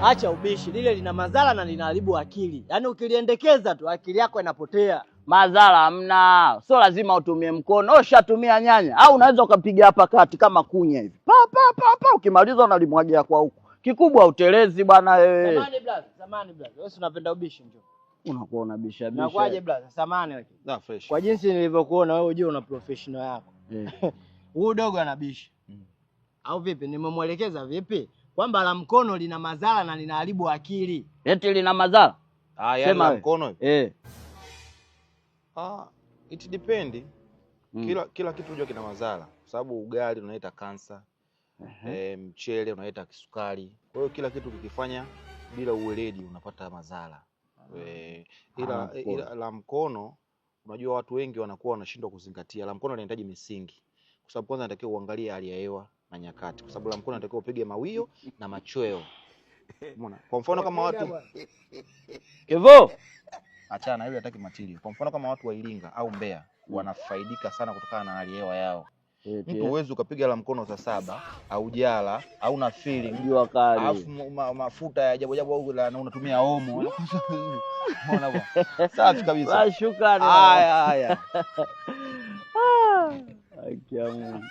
Acha ubishi, lile lina madhara na linaharibu akili. Yaani ukiliendekeza tu akili yako inapotea. Madhara hamna. Sio lazima utumie mkono. Ushatumia nyanya au unaweza ukapiga hapa kati kama kunya hivi. Pa ukimaliza unalimwagia kwa huko. Kikubwa utelezi bwana wewe. Samani blaza. Wewe unapenda ubishi njoo. Unakuwa unabisha. Nakwaje blaza? Samani wewe. Na fresh. Kwa jinsi nilivyokuona wewe unajua una professional yako. Huyu dogo anabisha. Au vipi? Nimemwelekeza vipi? Kwamba la mkono lina madhara na linaharibu akili. Eti lina madhara? Yani la mkono. It depend. Kila kitu unajua kina madhara. Kwa sababu ugali unaleta kansa. Mchele unaleta kisukari. Kwa hiyo kila kitu kikifanya bila uweledi unapata madhara. Ila la mkono unajua watu wengi wanakuwa wanashindwa kuzingatia. La mkono linahitaji misingi. Kwa sababu kwanza inatakiwa uangalie hali ya hewa na nyakati. Kwa sababu la mkono inatakiwa upige mawio na machweo. Umeona? Kwa mfano kama watu Kevo, achana yule hataki material. Kwa mfano kama watu wa Iringa au Mbeya wanafaidika sana kutokana na hali ya hewa yao. Mtu uwezo ukapiga la mkono saa 7 au jala au na feeling jua kali. Alafu mafuta ya ajabu au unatumia omo. Unaona bwana? Safi kabisa. Shukrani. Haya. Akiamu.